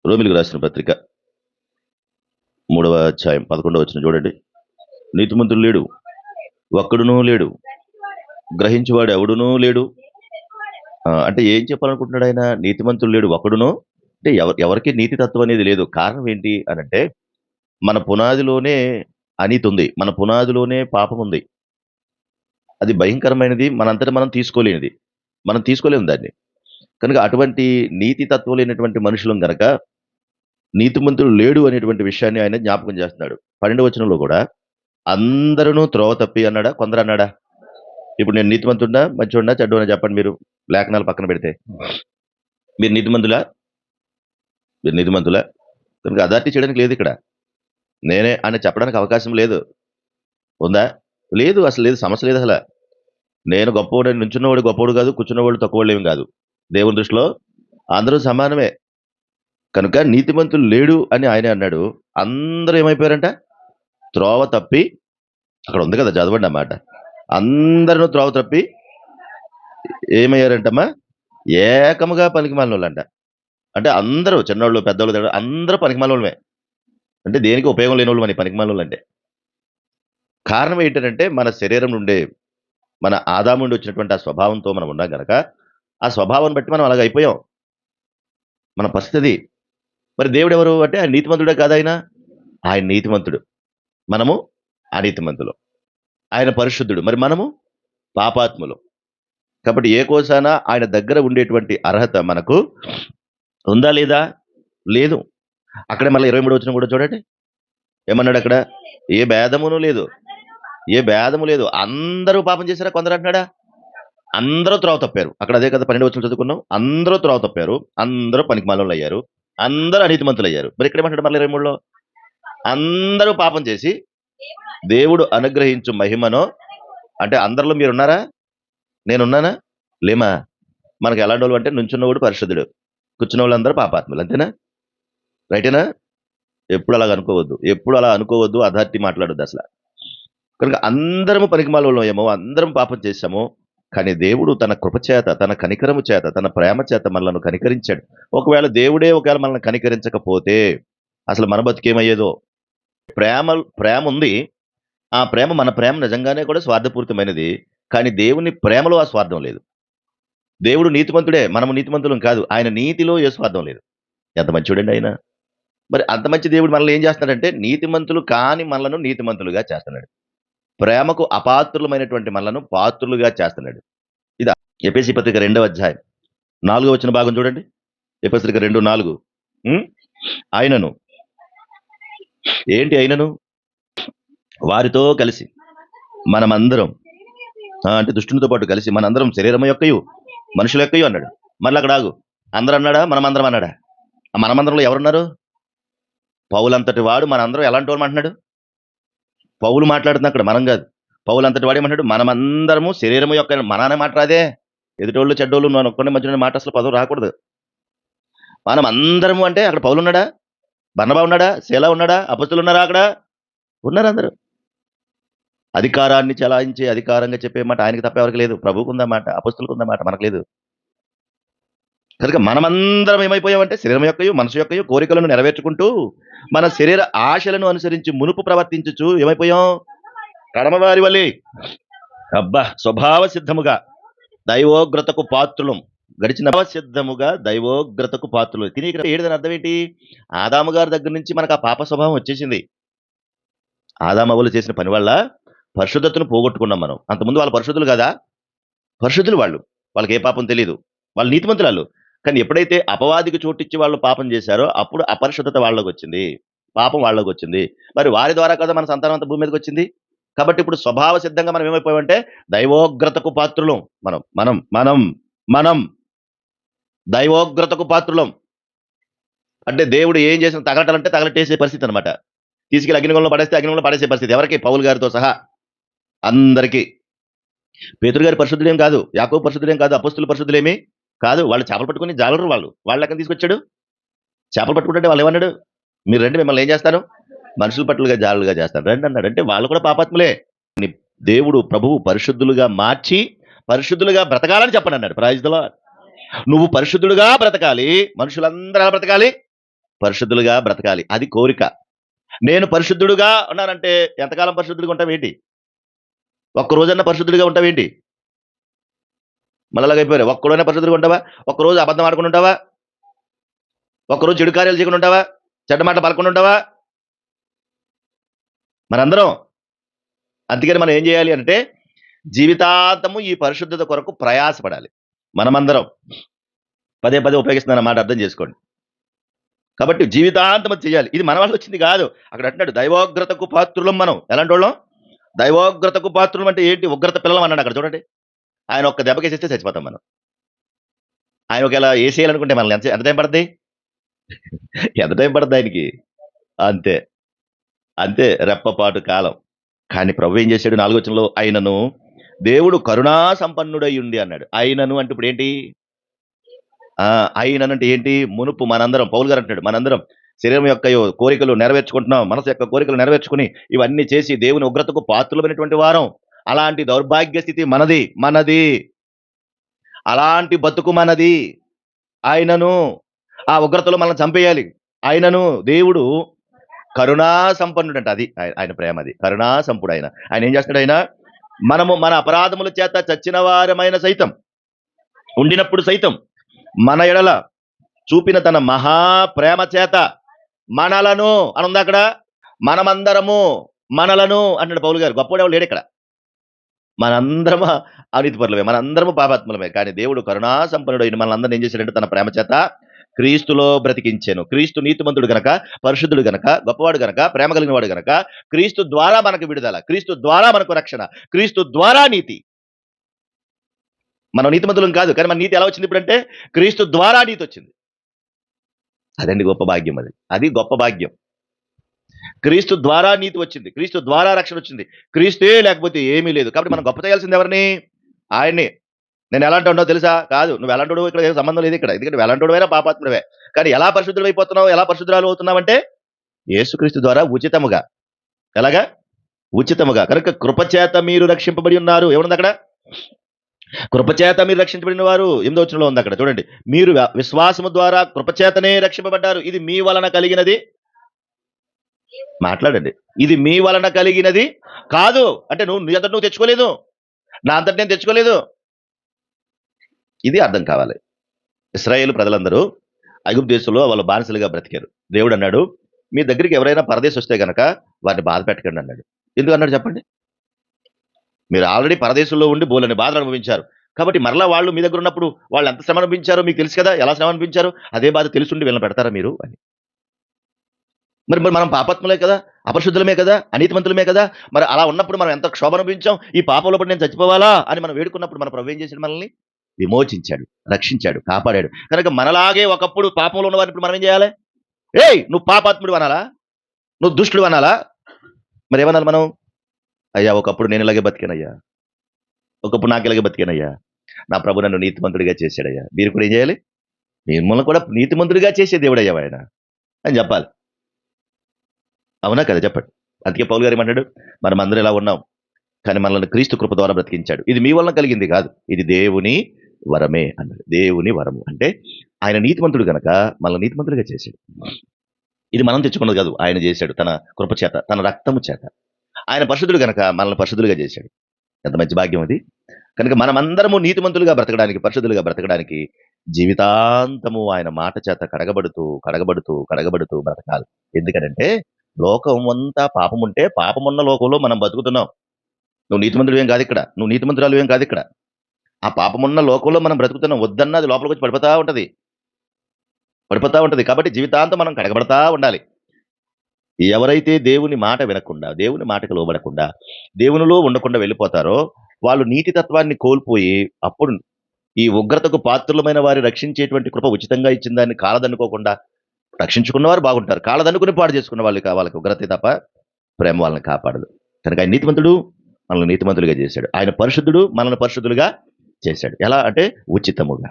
రోమిలికి రాసిన పత్రిక 3వ అధ్యాయం 11వ వచనం చూడండి. నీతిమంతుడు లేడు, ఒక్కడునూ లేడు, గ్రహించేవాడు ఎవడునూ లేడు. అంటే ఏం చెప్పాలనుకుంటున్నాడు ఆయన? నీతిమంతుడు లేడు ఒక్కడునూ, అంటే ఎవరికి నీతి తత్వం అనేది లేదు. కారణం ఏంటి అనంటే, మన పునాదిలోనే అనీతి ఉంది, మన పునాదిలోనే పాపం ఉంది. అది భయంకరమైనది, మనంతట మనం తీసుకోలేనిది, మనం తీసుకోలేము దాన్ని. కనుక అటువంటి నీతి తత్వం లేనటువంటి మనుషులం గనక నీతిమంతుడు లేడు అనేటువంటి విషయాన్ని ఆయన జ్ఞాపకం చేస్తున్నాడు. 12వ వచనంలో కూడా అందరూ త్రోవ తప్పి అన్నాడా, కొందరు అన్నాడా? ఇప్పుడు నేను నీతిమంతుడినా, మంచోడినా, చెడ్డోడినా చెప్పండి మీరు, లేఖనాలు పక్కన పెడితే. మీరు నీతిమంతులా? మీరు నీతిమంతులా? కనుక అథారిటీ చేయడానికి లేదు ఇక్కడ. నేనే అని చెప్పడానికి అవకాశం లేదు. ఉందా? లేదు, అసలు లేదు, సమస్య లేదు అసలు. నేను గొప్పవాడు, నుంచున్నవాడు గొప్పవాడు కాదు, కూర్చున్నవాడు తక్కువవాళ్ళు ఏమి కాదు. దేవుని దృష్టిలో అందరూ సమానమే. కనుక నీతిమంతులు లేడు అని ఆయనే అన్నాడు. అందరూ ఏమైపోయారంట? త్రోవ తప్పి, అక్కడ ఉంది కదా, చదవండి అన్నమాట. అందరూ త్రోవ తప్పి ఏమయ్యారంటమ్మా? ఏకముగా పనికిమాలినోళ్ళంట. అంటే అందరూ, చిన్నోళ్ళు పెద్దోళ్ళు అందరూ పనికిమాలినోళ్ళమే. అంటే దేనికి ఉపయోగం లేని వాళ్ళు మన పనికిమాలినోళ్ళు అంటే. కారణం ఏంటంటే, మన శరీరం నుండే, మన ఆదాము నుండి వచ్చినటువంటి ఆ స్వభావంతో మనం ఉన్నాం కనుక, ఆ స్వభావం బట్టి మనం అలాగ అయిపోయాం. మన పరిస్థితి. మరి దేవుడు ఎవరు అంటే, ఆయన నీతిమంతుడే కాదు ఆయన? ఆయన నీతిమంతుడు, మనము అనీతిమంతులు. ఆయన పరిశుద్ధుడు, మరి మనము పాపాత్ములు. కాబట్టి ఏ కోసాన ఆయన దగ్గర ఉండేటువంటి అర్హత మనకు ఉందా లేదా? లేదు. అక్కడే మళ్ళీ 23వ వచనం కూడా చూడండి, ఏమన్నాడు అక్కడ? ఏ భేదమును లేదు, ఏ భేదము లేదు, అందరూ పాపం చేశారా, కొందరు అంటున్నాడా? అందరూ త్రోవ తప్పారు. అక్కడ అదే కదా 12వ వచనం చదువుకున్నాం. అందరూ త్రోవ తప్పారు, అందరూ పనికిమాలినోళ్ళు అయ్యారు, అందరూ అనీతిమంతులు అయ్యారు. మరి ఇక్కడ ఏమంటాడు మళ్ళీ 23లో? అందరూ పాపం చేసి దేవుడు అనుగ్రహించు మహిమను, అంటే అందరిలో మీరున్నారా? నేనున్నానా? లేమా? మనకు ఎలాంటి వాళ్ళు అంటే, నుంచున్నవాడు పరిశుద్ధుడు, కూర్చున్న వాళ్ళందరూ పాపాత్ములు, అంతేనా? రైటేనా? ఎప్పుడు అలాగ అనుకోవద్దు, ఎప్పుడు అలా అనుకోవద్దు, అథారిటీ మాట్లాడొద్దు అసలు. కనుక అందరము పనికిమాలినోళ్ళం ఏమో, అందరం పాపం చేశాము. కానీ దేవుడు తన కృపచేత, తన కనికరము చేత, తన ప్రేమ చేత మనల్ని కనికరించాడు. ఒకవేళ దేవుడే మనల్ని కనికరించకపోతే అసలు మన బతికేమయ్యేదో. ప్రేమ ఉంది. ఆ ప్రేమ, మన ప్రేమ నిజంగానే కూడా స్వార్థపూరితమైనది. కానీ దేవుని ప్రేమలో ఆ స్వార్థం లేదు. దేవుడు నీతిమంతుడే, మనము నీతిమంతులం కాదు. ఆయన నీతిలో ఏ స్వార్థం లేదు. ఎంత మంచివాడండి ఆయన. మరి అంత మంచి దేవుడు మనల్ని ఏం చేస్తున్నాడంటే, నీతిమంతులు కాని మనలను నీతిమంతులుగా చేస్తున్నాడు. ప్రేమకు అపాత్రులమైనటువంటి మనలను పాత్రులుగా చేస్తున్నాడు. ఇదా ఎఫెసీ పత్రిక 2వ అధ్యాయం 4వ వచన భాగం చూడండి. ఎఫెసీ పత్రిక 2:4. ఆయనను ఏంటి? ఆయనను వారితో కలిసి మనమందరం, అంటే దుష్టునితో పాటు కలిసి మనందరం శరీరం యొక్కయు మనుషుల యొక్కయు అన్నాడు. మళ్ళీ అక్కడ ఆగు, అందరూ అన్నాడా, మనమందరం అన్నాడా? ఆ మనమందరంలో ఎవరున్నారు? పౌలంతటి వాడు మనందరం ఎలాంటి వాళ్ళు అంటున్నాడు? పౌలు మాట్లాడుతున్నా అక్కడ, మనం కాదు. పౌలంతటి వాడు ఏమంటాడు? మనమందరము శరీరము యొక్క, మనానే మాట రాదే. ఎదుటోళ్ళు చెడ్డోళ్ళు మనం ఒక్కడే మధ్యన మాట అసలు పదం రాకూడదు. మనం అందరము అంటే అక్కడ పౌలు ఉన్నాడా? బర్నబా ఉన్నాడా? శీలా ఉన్నాడా? అపొస్తలులు ఉన్నారా? అక్కడ ఉన్నారు అందరూ. అధికారాన్ని చలాయించే, అధికారంగా చెప్పే మాట ఆయనకి తప్ప ఎవరికి లేదు. ప్రభువుకు ఉందన్నమాట, అపొస్తలులకు ఉందన్నమాట, మనకు లేదు. కనుక మనమందరం ఏమైపోయామంటే, శరీరం యొక్కయు మనసు యొక్కయు కోరికలను నెరవేర్చుకుంటూ మన శరీర ఆశలను అనుసరించి మునుపు ప్రవర్తించుచు ఏమైపోయాం? కడమవారి వలె, అబ్బా, స్వభావ సిద్ధముగా దైవోగ్రతకు పాత్రులం. గడిచిన సిద్ధముగా దైవోగ్రతకు పాత్రులు. తిని ఇక్కడ ఏడుదని అర్థం ఏంటి? ఆదాము గారి దగ్గర నుంచి మనకు ఆ పాప స్వభావం వచ్చేసింది. ఆదామవ్వలు చేసిన పని వల్ల పరిశుద్ధతను పోగొట్టుకున్నాం మనం. అంతకుముందు వాళ్ళు పరిశుద్ధులు కదా? పరిశుద్ధులు వాళ్ళు, వాళ్ళకి ఏ పాపం తెలియదు, వాళ్ళు నీతిమంతులు వాళ్ళు. కానీ ఎప్పుడైతే అపవాదికి చోటిచ్చి వాళ్ళు పాపం చేశారో అప్పుడు అపరిశుద్ధత వాళ్ళకి వచ్చింది, పాపం వాళ్ళకి వచ్చింది. మరి వారి ద్వారా కదా మన సంతానం అంతా భూమి మీదకి వచ్చింది. కాబట్టి ఇప్పుడు స్వభావ సిద్ధంగా మనం ఏమైపోయామంటే దైవోగ్రతకు పాత్రులం. మనం మనం మనం మనం దైవోగ్రతకు పాత్రులం. అంటే దేవుడు ఏం చేసిన తగలటాలంటే తగలటేసే పరిస్థితి అనమాట. తీసుకెళ్ళి అగ్నిగుండంలో పడేస్తే అగ్నిగుండంలో పడేసే పరిస్థితి. ఎవరికి? పౌలు గారితో సహా అందరికీ. పేతురు గారి పరిశుద్ధులేం కాదు, యాకోబు పరిశుద్ధులేం కాదు, అపొస్తలుల పరిశుద్ధులేమి కాదు. వాళ్ళు చేపలు పట్టుకుని జాలరు, వాళ్ళు ఎక్కడ తీసుకొచ్చాడు? చేపలు పట్టుకుంటే వాళ్ళు ఏమన్నాడు? మీరు రండి, మిమ్మల్ని ఏం చేస్తాను? మనుషుల పట్లుగా జాలుగా చేస్తాను రండి అన్నాడు. అంటే వాళ్ళు కూడా పాపాత్ములే. దేవుడు ప్రభువు పరిశుద్ధులుగా మార్చి పరిశుద్ధులుగా బ్రతకాలని చెప్పండి అన్నాడు. Praise the Lord. నువ్వు పరిశుద్ధుడుగా బ్రతకాలి. మనుషులందరూ ఎలా బ్రతకాలి? పరిశుద్ధులుగా బ్రతకాలి. అది కోరిక. నేను పరిశుద్ధుడుగా ఉన్నానంటే ఎంతకాలం పరిశుద్ధుడిగా ఉంటావేంటి? ఒక్క రోజన్నా పరిశుద్ధుడిగా ఉంటావేంటి? మళ్ళలాగైపోయారు. ఒక్కరోజైనా పరిశుద్ధుడిగా ఉంటావా? ఒక్కరోజు అబద్ధం ఆడకుండా ఉంటావా? ఒక్కరోజు చెడు కార్యాలు చేయకుండా ఉంటావా? చెడ్డ మాటలు పలకకుండా ఉంటావా? మనందరం. అందుకని మనం ఏం చేయాలి అంటే, జీవితాంతము ఈ పరిశుద్ధత కొరకు ప్రయాసపడాలి. మనమందరం. పదే పదే ఉపయోగిస్తున్నాను ఆ మాట అర్థం చేసుకోండి. కాబట్టి జీవితాంతం అది చేయాలి. ఇది మన వల్ల వచ్చింది కాదు. అక్కడ అంటున్నాడు దైవోగ్రతకు పాత్రులం మనం. ఎలాంటోళ్ళం? దైవోగ్రతకు పాత్రులం అంటే ఏంటి? ఉగ్రత పిల్లలం అన్నాడు అక్కడ చూడండి. ఆయన ఒక్క దెబ్బకేసేస్తే చచ్చిపోతాం మనం. ఆయన ఒకవేళ ఏసేయాలనుకుంటే మనల్ని ఎంత ఎంత టైం పడద్ది? ఎంత టైం పడద్ది ఆయనకి? అంతే. అంతే రెప్పపాటు కాలం. కానీ ప్రభు ఏం చేశాడు 4వ వచనంలో ఆయనను దేవుడు కరుణా సంపన్నుడై ఉండి అన్నాడు. ఆయనను అంటే ఇప్పుడేంటి? ఆయనను అంటే ఏంటి? మునుపు మనందరం పౌలు గారు అంటున్నాడు మనందరం శరీరం యొక్క కోరికలు నెరవేర్చుకుంటున్నాం. మనసు యొక్క కోరికలు నెరవేర్చుకుని ఇవన్నీ చేసి దేవుని ఉగ్రతకు పాత్రులమైనటువంటి వారం. అలాంటి దౌర్భాగ్య స్థితి మనది. మనది. అలాంటి బతుకు మనది. ఆయనను ఆ ఉగ్రతలో మనల్ని చంపేయాలి. ఆయనను దేవుడు కరుణా సంపన్నుడంట. అది ఆయన ప్రేమ అది. కరుణా సంపుడు ఆయన. ఆయన ఏం చేస్తాడు ఆయన? మనము మన అపరాధముల చేత చచ్చిన వారమైన సైతం ఉండినప్పుడు సైతం మన ఎడల చూపిన తన మహా ప్రేమ చేత మనలను అని ఉంది అక్కడ. మనమందరము మనలను అంటాడు పౌలు గారు. గొప్పవాడెవడు లేడు ఇక్కడ. మనందరము అవినీతి పరులమే, మనందరము పాపాత్ములమే. కానీ దేవుడు కరుణా సంపన్నుడైన మనల్ని ఏం చేశాడంటే తన ప్రేమ చేత క్రీస్తులో బ్రతికించాను. క్రీస్తు నీతిమంతుడు గనక, పరిశుద్ధుడు గనక, గొప్పవాడు గనక, ప్రేమ కలిగిన వాడు గనక, క్రీస్తు ద్వారా మనకు విడుదల, క్రీస్తు ద్వారా మనకు రక్షణ, క్రీస్తు ద్వారా నీతి. మనం నీతిమంతులం కాదు, కానీ మన నీతి ఎలా వచ్చింది ఇప్పుడంటే క్రీస్తు ద్వారా నీతి వచ్చింది. అదండి గొప్ప భాగ్యం. అది అది గొప్ప భాగ్యం. క్రీస్తు ద్వారా నీతి వచ్చింది, క్రీస్తు ద్వారా రక్షణ వచ్చింది. క్రీస్తే లేకపోతే ఏమీ లేదు. కాబట్టి మనం గొప్ప చేయాల్సింది ఎవరిని? ఆయన్ని. నేను ఎలాంటి ఉండవు తెలుసా? కాదు, నువ్వు ఎలాంటి ఇక్కడ ఏం సంబంధం లేదు ఇక్కడ. ఎందుకంటే ఎలాంటివైనా పాపాత్ముడవే. కానీ ఎలా పరిశుద్ధులు అయిపోతున్నావు, ఎలా పరిశుద్ధురాలు అవుతున్నావంటే యేసుక్రీస్తు ద్వారా ఉచితముగా. ఎలాగా? ఉచితముగా. కనుక కృపచేత మీరు రక్షింపబడి ఉన్నారు. ఏముంది అక్కడ? కృపచేత మీరు రక్షించబడిన వారు 8వ వచనంలో ఉంది అక్కడ చూడండి. మీరు విశ్వాసము ద్వారా కృపచేతనే రక్షింపబడ్డారు. ఇది మీ వలన కలిగినది. మాట్లాడండి. ఇది మీ వలన కలిగినది కాదు. అంటే నువ్వు తెచ్చుకోలేదు. నా అంతటి నేను తెచ్చుకోలేదు. ఇది అర్థం కావాలి. ఇశ్రాయేలు ప్రజలందరూ ఐగుప్తు దేశంలో వాళ్ళు బానిసలుగా బ్రతికారు. దేవుడు అన్నాడు, మీ దగ్గరికి ఎవరైనా పరదేశం వస్తే గనక వారిని బాధ పెట్టకండి అన్నాడు. ఎందుకు అన్నాడు చెప్పండి? మీరు ఆల్రెడీ పరదేశంలో ఉండి బోలని బాధలు అనుభవించారు. కాబట్టి మరలా వాళ్ళు మీ దగ్గర ఉన్నప్పుడు వాళ్ళు ఎంత శ్రమ అనిపించారో మీకు తెలుసు కదా. ఎలా శ్రమ అనిపించారో అదే బాధ తెలుసుండి వీళ్ళని పెడతారా మీరు అని. మరి మనం పాపాత్ములే కదా, అపరిశుద్ధులమే కదా, అనీతిమంతులమే కదా. మరి అలా ఉన్నప్పుడు మనం ఎంత క్షోభ అనుభవించాం. ఈ పాపంలో పడి నేను చచ్చిపోవాలా అని మనం వేడుకున్నప్పుడు మన ప్రభు ఏం చేశాడు? మనల్ని విమోచించాడు, రక్షించాడు, కాపాడాడు. కనుక మనలాగే ఒకప్పుడు పాపంలో ఉన్నవారిని ఇప్పుడు మనం ఏం చేయాలి? ఏయ్ నువ్వు పాపాత్ముడు అనాలా? నువ్వు దుష్టుడు అనాలా? మరి ఏమనాలి మనం? అయ్యా ఒకప్పుడు నేను ఇలాగే బతికానయ్యా, ఒకప్పుడు నాకు ఇలాగే బతికానయ్యా, నా ప్రభు నన్ను నీతిమంతుడిగా చేశాడయ్యా. మీరు కూడా ఏం చేయాలి? మిమ్మల్ని కూడా నీతిమంతుడిగా చేసే దేవుడయ్యా ఆయన అని చెప్పాలి. అవునా కదా చెప్పండి. అందుకే పౌలు గారు ఏమన్నాడు? మనం అందరూ ఇలా ఉన్నాం, కానీ మనల్ని క్రీస్తు కృప ద్వారా బ్రతికించాడు. ఇది మీ వలన కలిగింది కాదు, ఇది దేవుని వరమే అన్నాడు. దేవుని వరము అంటే ఆయన నీతిమంతుడు గనక మనల్ని నీతిమంతుడిగా చేశాడు. ఇది మనం తెచ్చుకున్నది కాదు, ఆయన చేశాడు తన కృప చేత, తన రక్తము చేత. ఆయన పరిశుద్ధుడు గనక మనల్ని పరిశుద్ధులుగా చేశాడు. ఎంత మంచి భాగ్యం అది. కనుక మనమందరము నీతిమంతులుగా బ్రతకడానికి, పరిశుద్ధులుగా బ్రతకడానికి జీవితాంతము ఆయన మాట చేత కడగబడుతూ కడగబడుతూ కడగబడుతూ బ్రతకాలి. ఎందుకనంటే లోకం అంతా పాపం ఉంటే పాపమున్న లోకంలో మనం బతుకుతున్నాం. నువ్వు నీతిమంతుడు ఏం కాదు ఇక్కడ, నువ్వు నీతిమంతురాలు ఏం కాదు ఇక్కడ. ఆ పాపమున్న లోకంలో మనం బ్రతుకుతున్నాం. వద్దన్న అది లోపలికి వచ్చి పడిపోతా ఉంటది. కాబట్టి జీవితాంతం మనం కడగబడతా ఉండాలి. ఎవరైతే దేవుని మాట వినకుండా, దేవుని మాటకు లోబడకుండా, దేవునిలో ఉండకుండా వెళ్ళిపోతారో వాళ్ళు నీతి తత్వాన్ని కోల్పోయి అప్పుడు ఈ ఉగ్రతకు పాత్రులమైన వారి రక్షించేటువంటి కృప ఉచితంగా ఇచ్చిన దాన్ని కాలదనుకోకుండా రక్షించుకున్నవారు బాగుంటారు. కాలదనుకుని పాడు చేసుకున్న వాళ్ళకి ఉగ్రతే తప్ప ప్రేమ వాళ్ళని కాపాడదు. కనుక ఆయన నీతిమంతుడు మనల్ని నీతిమంతులుగా చేశాడు. ఆయన పరిశుద్ధుడు మనల్ని పరిశుద్ధులుగా చేశాడు. ఎలా అంటే ఉచితముగా.